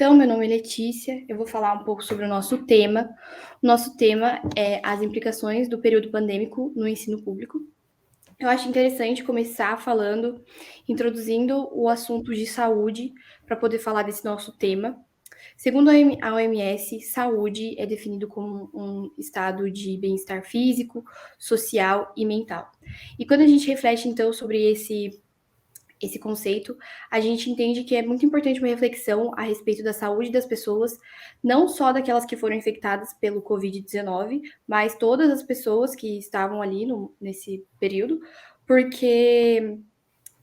Então, meu nome é Letícia, eu vou falar um pouco sobre o nosso tema. O nosso tema é as implicações do período pandêmico no ensino público. Eu acho interessante começar falando, introduzindo o assunto de saúde, para poder falar desse nosso tema. Segundo a OMS, saúde é definido como um estado de bem-estar físico, social e mental. E quando a gente reflete, então, sobre esse conceito, a gente entende que é muito importante uma reflexão a respeito da saúde das pessoas, não só daquelas que foram infectadas pelo Covid-19, mas todas as pessoas que estavam ali nesse período, porque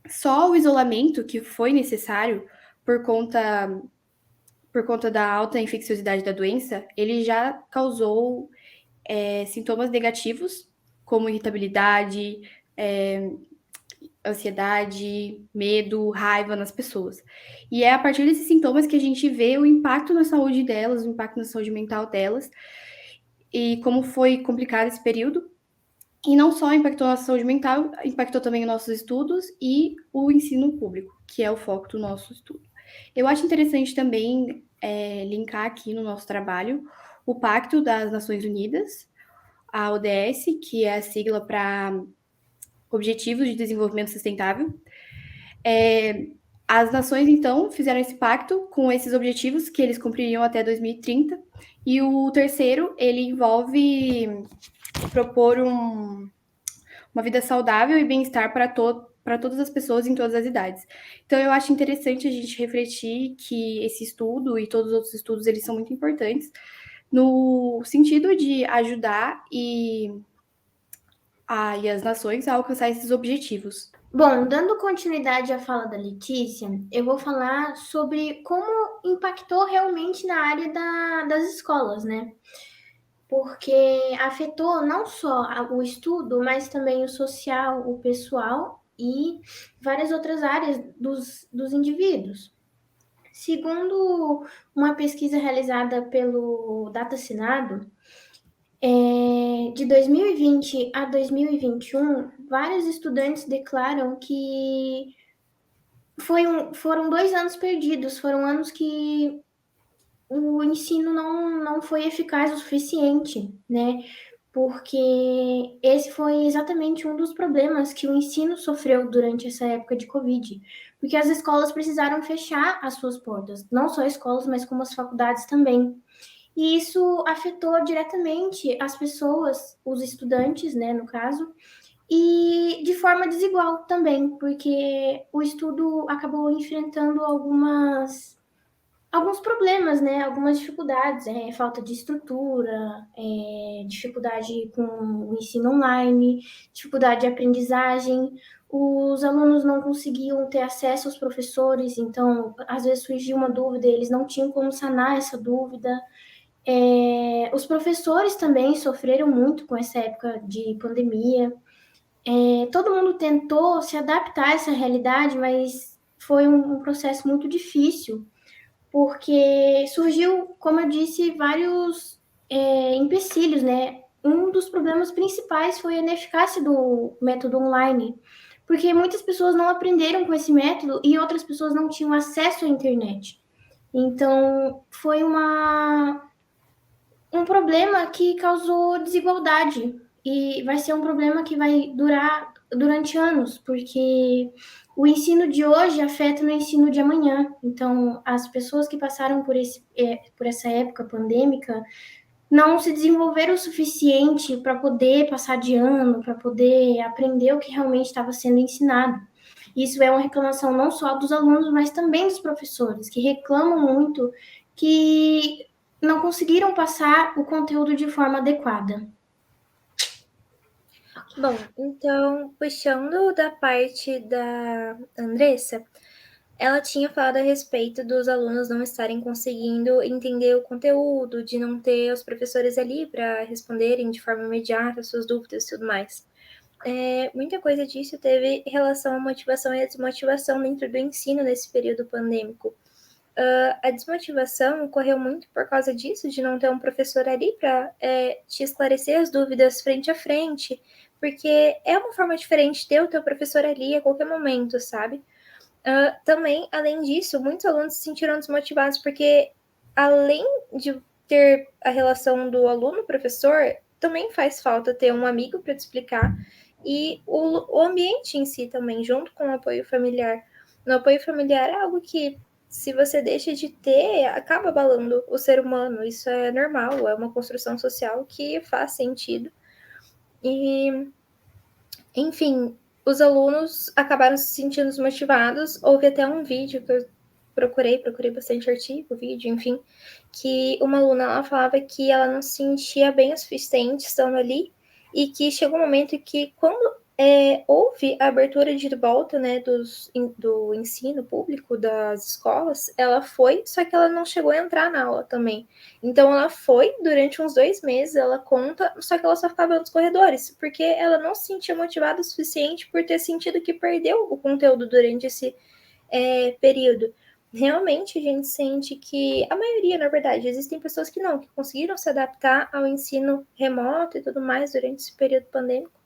só o isolamento que foi necessário por conta, por conta da alta infecciosidade da doença, ele já causou sintomas negativos, como irritabilidade, ansiedade, medo, raiva nas pessoas. E é a partir desses sintomas que a gente vê o impacto na saúde delas, o impacto na saúde mental delas, e como foi complicado esse período. E não só impactou a nossa saúde mental, impactou também os nossos estudos e o ensino público, que é o foco do nosso estudo. Eu acho interessante também linkar aqui no nosso trabalho o Pacto das Nações Unidas, a ODS, que é a sigla para Objetivos de Desenvolvimento Sustentável. As nações, então, fizeram esse pacto com esses objetivos que eles cumpririam até 2030. E o terceiro, ele envolve propor uma vida saudável e bem-estar para todas as pessoas em todas as idades. Então, eu acho interessante a gente refletir que esse estudo e todos os outros estudos, eles são muito importantes no sentido de ajudar e as nações a alcançar esses objetivos. Bom, dando continuidade à fala da Letícia, eu vou falar sobre como impactou realmente na área das escolas, né? Porque afetou não só o estudo, mas também o social, o pessoal e várias outras áreas dos indivíduos. Segundo uma pesquisa realizada pelo Datacinado, de 2020 a 2021, vários estudantes declaram que foram 2 anos perdidos, foram anos que o ensino não foi eficaz o suficiente, né? Porque esse foi exatamente um dos problemas que o ensino sofreu durante essa época de Covid. Porque as escolas precisaram fechar as suas portas, não só escolas, mas como as faculdades também. E isso afetou diretamente as pessoas, os estudantes, né, no caso, e de forma desigual também, porque o estudo acabou enfrentando alguns problemas, né? Algumas dificuldades, falta de estrutura, dificuldade com o ensino online, dificuldade de aprendizagem. Os alunos não conseguiam ter acesso aos professores, então às vezes surgia uma dúvida, e eles não tinham como sanar essa dúvida. Os professores também sofreram muito com essa época de pandemia. Todo mundo tentou se adaptar a essa realidade, mas foi um processo muito difícil, porque surgiu, como eu disse, vários empecilhos, né? Um dos problemas principais foi a ineficácia do método online, porque muitas pessoas não aprenderam com esse método e outras pessoas não tinham acesso à internet. Então, foi um problema que causou desigualdade e vai ser um problema que vai durar durante anos, porque o ensino de hoje afeta no ensino de amanhã. Então, as pessoas que passaram por essa época pandêmica não se desenvolveram o suficiente para poder passar de ano, para poder aprender o que realmente estava sendo ensinado. Isso é uma reclamação não só dos alunos, mas também dos professores, que reclamam muito que não conseguiram passar o conteúdo de forma adequada. Bom, então, puxando da parte da Andressa, ela tinha falado a respeito dos alunos não estarem conseguindo entender o conteúdo, de não ter os professores ali para responderem de forma imediata as suas dúvidas e tudo mais. Muita coisa disso teve relação à motivação e à desmotivação dentro do ensino nesse período pandêmico. A desmotivação ocorreu muito por causa disso, de não ter um professor ali para te esclarecer as dúvidas frente a frente, porque é uma forma diferente de ter o teu professor ali a qualquer momento, sabe? Também, além disso, muitos alunos se sentiram desmotivados porque, além de ter a relação do aluno-professor, também faz falta ter um amigo para te explicar e o ambiente em si também, junto com o apoio familiar. O apoio familiar é algo que, se você deixa de ter, acaba abalando o ser humano. Isso é normal, é uma construção social que faz sentido. E, enfim, os alunos acabaram se sentindo desmotivados. Houve até um vídeo que eu procurei bastante artigo, vídeo, enfim, que uma aluna ela falava que ela não se sentia bem o suficiente estando ali e que chegou um momento que, quando houve a abertura de volta, né, do ensino público das escolas, ela foi, só que ela não chegou a entrar na aula também. Então ela foi durante uns 2 meses, ela conta, só que ela só ficava nos corredores, porque ela não se sentia motivada o suficiente por ter sentido que perdeu o conteúdo durante esse período. Realmente a gente sente que a maioria, na verdade, existem pessoas que não, que conseguiram se adaptar ao ensino remoto e tudo mais durante esse período pandêmico,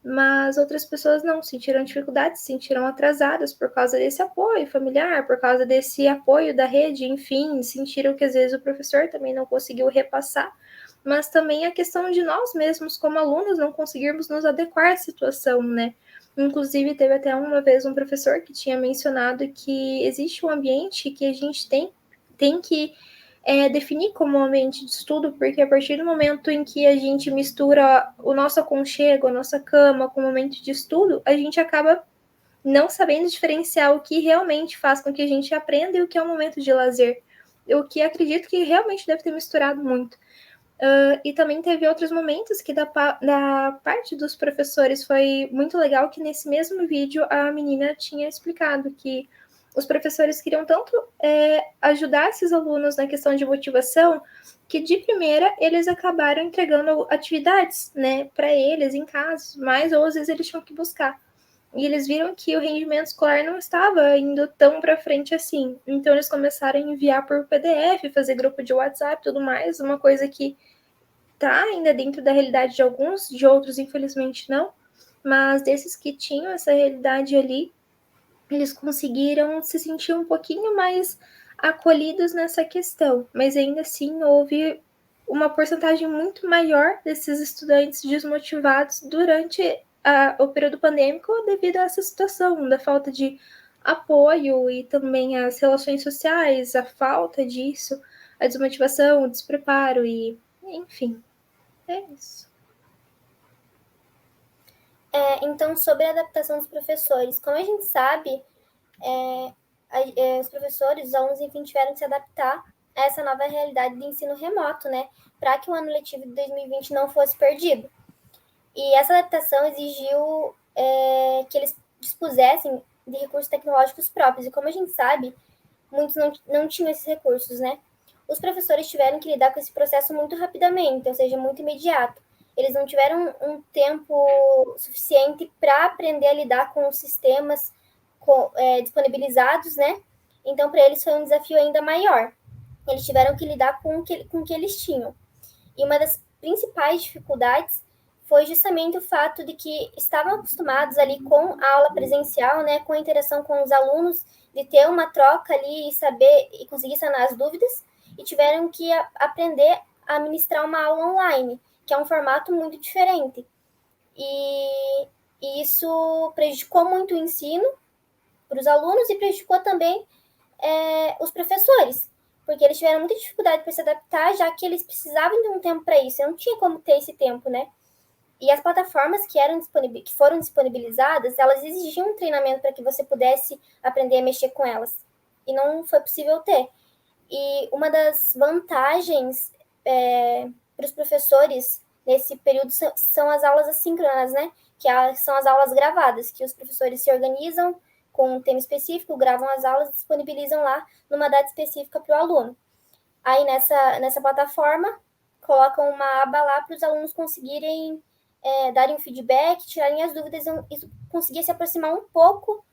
mas outras pessoas não, sentiram dificuldades, se sentiram atrasadas por causa desse apoio familiar, por causa desse apoio da rede, enfim, sentiram que às vezes o professor também não conseguiu repassar, mas também a questão de nós mesmos, como alunos, não conseguirmos nos adequar à situação, né? Inclusive, teve até uma vez um professor que tinha mencionado que existe um ambiente que a gente tem que definir como um ambiente de estudo, porque a partir do momento em que a gente mistura o nosso aconchego, a nossa cama com o momento de estudo, a gente acaba não sabendo diferenciar o que realmente faz com que a gente aprenda e o que é um momento de lazer. O que acredito que realmente deve ter misturado muito. E também teve outros momentos que da parte dos professores foi muito legal, que nesse mesmo vídeo a menina tinha explicado que os professores queriam tanto ajudar esses alunos na questão de motivação, que de primeira eles acabaram entregando atividades, né, para eles em casa, mas ou às vezes eles tinham que buscar. E eles viram que o rendimento escolar não estava indo tão para frente assim. Então eles começaram a enviar por PDF, fazer grupo de WhatsApp e tudo mais, uma coisa que está ainda dentro da realidade de alguns, de outros, infelizmente, não. Mas desses que tinham essa realidade ali, eles conseguiram se sentir um pouquinho mais acolhidos nessa questão. Mas ainda assim, houve uma porcentagem muito maior desses estudantes desmotivados durante o período pandêmico devido a essa situação da falta de apoio e também as relações sociais, a falta disso, a desmotivação, o despreparo e, enfim. É isso. Então, sobre a adaptação dos professores, como a gente sabe, os professores, os alunos, enfim, tiveram que se adaptar a essa nova realidade de ensino remoto, né, para que o ano letivo de 2020 não fosse perdido. E essa adaptação exigiu que eles dispusessem de recursos tecnológicos próprios, e como a gente sabe, muitos não tinham esses recursos, né? Os professores tiveram que lidar com esse processo muito rapidamente, ou seja, muito imediato. Eles não tiveram um tempo suficiente para aprender a lidar com os sistemas disponibilizados, né? Então, para eles foi um desafio ainda maior. Eles tiveram que lidar com o que eles tinham. E uma das principais dificuldades foi justamente o fato de que estavam acostumados ali com a aula presencial, né, com a interação com os alunos, de ter uma troca ali e saber e conseguir sanar as dúvidas, e tiveram que aprender a ministrar uma aula online, que é um formato muito diferente. E isso prejudicou muito o ensino para os alunos e prejudicou também os professores, porque eles tiveram muita dificuldade para se adaptar, já que eles precisavam de um tempo para isso, não tinha como ter esse tempo, né? E as plataformas que foram disponibilizadas, elas exigiam um treinamento para que você pudesse aprender a mexer com elas. E não foi possível ter. E uma das vantagens para os professores nesse período são as aulas assíncronas, né? Que são as aulas gravadas, que os professores se organizam com um tema específico, gravam as aulas e disponibilizam lá numa data específica para o aluno. Aí nessa plataforma, colocam uma aba lá para os alunos conseguirem darem um feedback, tirarem as dúvidas e conseguir se aproximar um pouco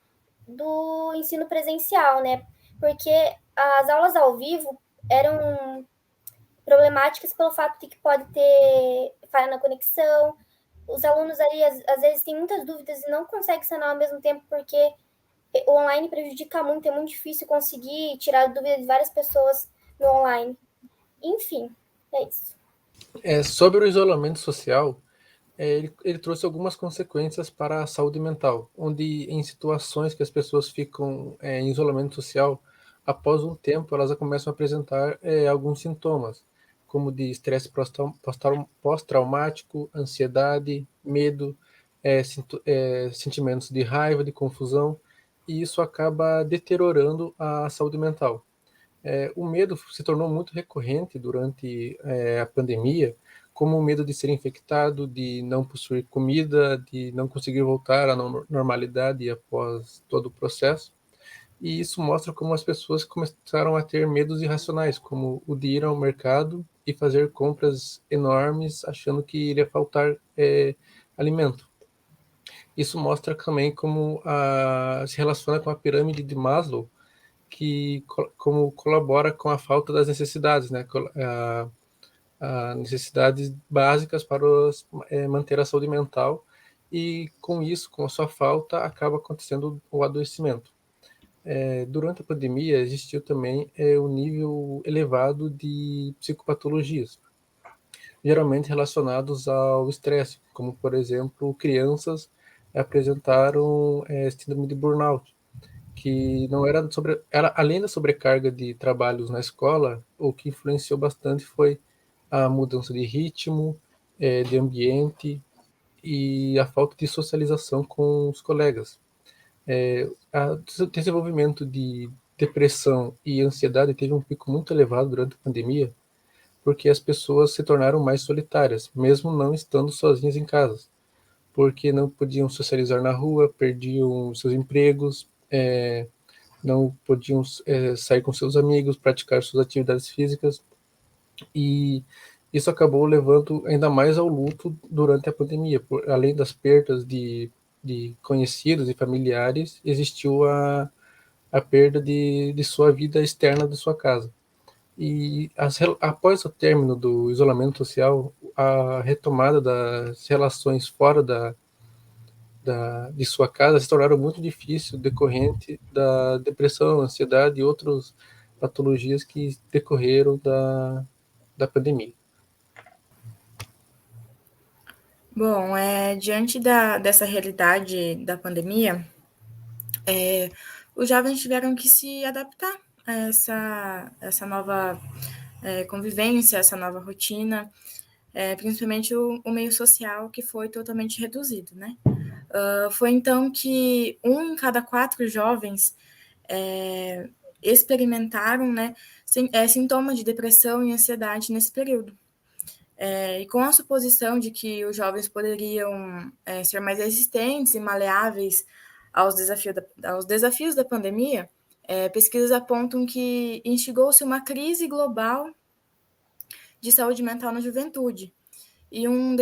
do ensino presencial, né? Porque as aulas ao vivo eram problemáticas pelo fato de que pode ter falha na conexão, os alunos ali às vezes têm muitas dúvidas e não conseguem sanar ao mesmo tempo porque o online prejudica muito, é muito difícil conseguir tirar dúvida de várias pessoas no online. Enfim, é isso. Sobre o isolamento social, ele trouxe algumas consequências para a saúde mental, onde em situações que as pessoas ficam em isolamento social, após um tempo elas começam a apresentar alguns sintomas, como de estresse pós-traumático, ansiedade, medo, sentimentos de raiva, de confusão, e isso acaba deteriorando a saúde mental. O medo se tornou muito recorrente durante a pandemia, como o medo de ser infectado, de não possuir comida, de não conseguir voltar à normalidade após todo o processo. E isso mostra como as pessoas começaram a ter medos irracionais, como o de ir ao mercado e fazer compras enormes, achando que iria faltar alimento. Isso mostra também como se relaciona com a pirâmide de Maslow, que como colabora com a falta das necessidades, né? Necessidades básicas para manter a saúde mental, e com isso, com a sua falta, acaba acontecendo o adoecimento. Durante a pandemia, existiu também um nível elevado de psicopatologias, geralmente relacionados ao estresse, como, por exemplo, crianças apresentaram síndrome de burnout, que não era além da sobrecarga de trabalhos na escola, o que influenciou bastante foi a mudança de ritmo, de ambiente e a falta de socialização com os colegas. O desenvolvimento de depressão e ansiedade teve um pico muito elevado durante a pandemia, porque as pessoas se tornaram mais solitárias, mesmo não estando sozinhas em casa, porque não podiam socializar na rua, perdiam seus empregos, não podiam sair com seus amigos, praticar suas atividades físicas, e isso acabou levando ainda mais ao luto durante a pandemia. Além das perdas de conhecidos e familiares, existiu a perda de sua vida externa da sua casa. E após o término do isolamento social, a retomada das relações fora de sua casa se tornaram muito difícil, decorrente da depressão, ansiedade e outras patologias que decorreram da pandemia. Bom, diante dessa realidade da pandemia, os jovens tiveram que se adaptar a essa nova convivência, essa nova rotina, principalmente o meio social, que foi totalmente reduzido, né? Foi então que 1 em cada 4 jovens experimentaram, né, sintomas de depressão e ansiedade nesse período. E com a suposição de que os jovens poderiam ser mais resistentes e maleáveis aos desafios da pandemia, pesquisas apontam que instigou-se uma crise global de saúde mental na juventude. E um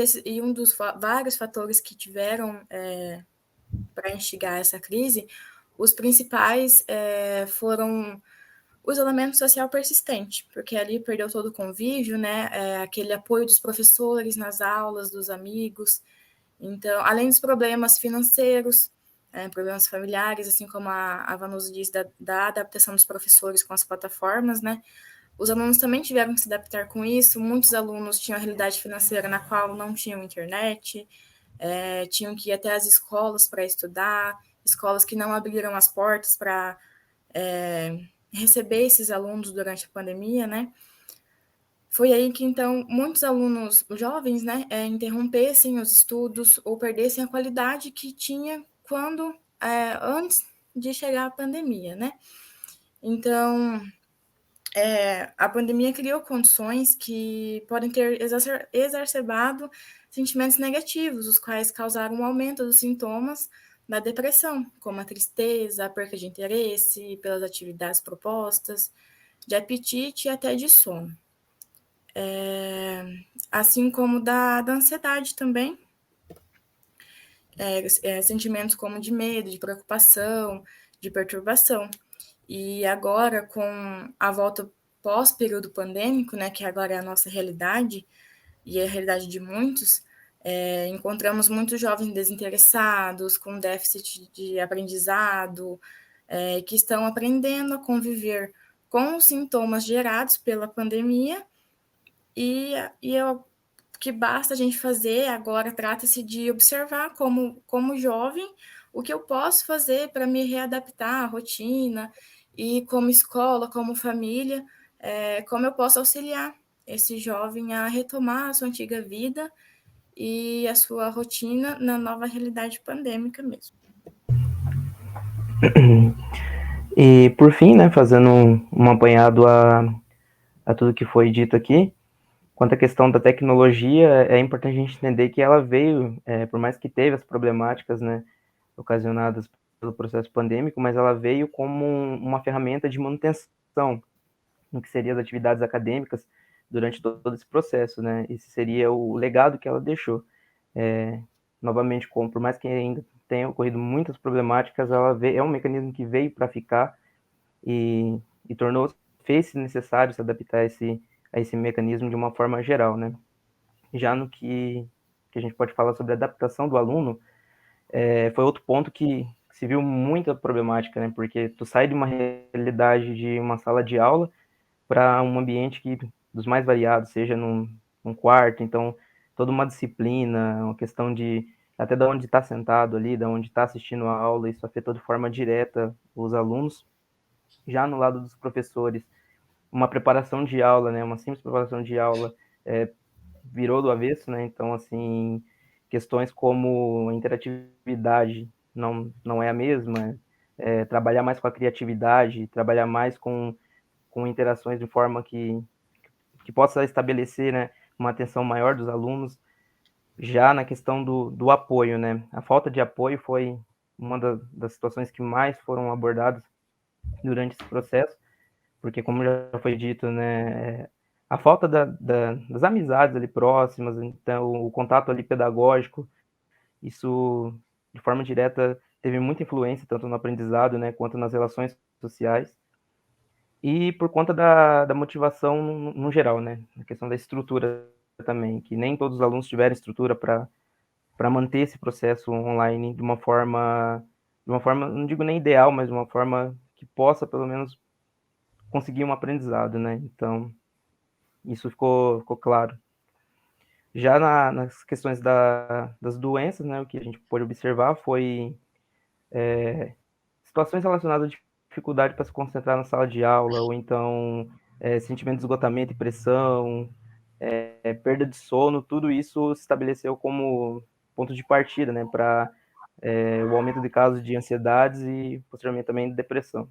dos vários fatores que tiveram para instigar essa crise, os principais foram o isolamento social persistente, porque ali perdeu todo o convívio, né? Aquele apoio dos professores nas aulas, dos amigos. Então, além dos problemas financeiros, problemas familiares, assim como a Vanusa disse, da adaptação dos professores com as plataformas, né? Os alunos também tiveram que se adaptar com isso. Muitos alunos tinham a realidade financeira na qual não tinham internet, tinham que ir até as escolas para estudar, escolas que não abriram as portas para receber esses alunos durante a pandemia, né? Foi aí que, então, muitos alunos jovens, né, interrompessem os estudos ou perdessem a qualidade que tinha antes de chegar a pandemia, né? Então, a pandemia criou condições que podem ter exacerbado sentimentos negativos, os quais causaram um aumento dos sintomas da depressão, como a tristeza, a perca de interesse pelas atividades propostas, de apetite e até de sono. Assim como da ansiedade também, sentimentos como de medo, de preocupação, de perturbação. E agora, com a volta pós-período pandêmico, né, que agora é a nossa realidade, e é a realidade de muitos, Encontramos muitos jovens desinteressados, com déficit de aprendizado, que estão aprendendo a conviver com os sintomas gerados pela pandemia, e o que basta a gente fazer agora trata-se de observar como jovem o que eu posso fazer para me readaptar à rotina, e como escola, como família, como eu posso auxiliar esse jovem a retomar a sua antiga vida e a sua rotina na nova realidade pandêmica mesmo. E, por fim, né, fazendo um apanhado a tudo que foi dito aqui, quanto à questão da tecnologia, é importante a gente entender que ela veio, por mais que teve as problemáticas, né, ocasionadas pelo processo pandêmico, mas ela veio como uma ferramenta de manutenção no que seriam as atividades acadêmicas durante todo esse processo, né? Esse seria o legado que ela deixou. Novamente, por mais que ainda tenha ocorrido muitas problemáticas, ela é um mecanismo que veio para ficar e fez-se necessário se adaptar a esse mecanismo de uma forma geral, né? Já no que a gente pode falar sobre a adaptação do aluno, foi outro ponto que se viu muita problemática, né? Porque tu sai de uma realidade de uma sala de aula para um ambiente dos mais variados, seja num quarto, então toda uma disciplina, uma questão de até de onde está sentado ali, de onde está assistindo a aula, isso afetou de forma direta os alunos. Já no lado dos professores, uma preparação de aula, né, uma simples preparação de aula virou do avesso, né, então, assim, questões como a interatividade não é a mesma, trabalhar mais com a criatividade, trabalhar mais com interações de forma que possa estabelecer, né, uma atenção maior dos alunos. Já na questão do apoio, né, a falta de apoio foi uma das situações que mais foram abordadas durante esse processo, porque, como já foi dito, né, a falta das amizades ali próximas, então o contato ali pedagógico, isso de forma direta teve muita influência tanto no aprendizado, né, quanto nas relações sociais. E por conta da motivação no geral, né? A questão da estrutura também, que nem todos os alunos tiveram estrutura para manter esse processo online de uma forma, não digo nem ideal, mas de uma forma que possa, pelo menos, conseguir um aprendizado, né? Então, isso ficou claro. Já nas questões das doenças, né? O que a gente pôde observar foi situações relacionadas à dificuldade para se concentrar na sala de aula, ou então sentimento de esgotamento e pressão, perda de sono, tudo isso se estabeleceu como ponto de partida, né, para o aumento de casos de ansiedades e, posteriormente, também de depressão.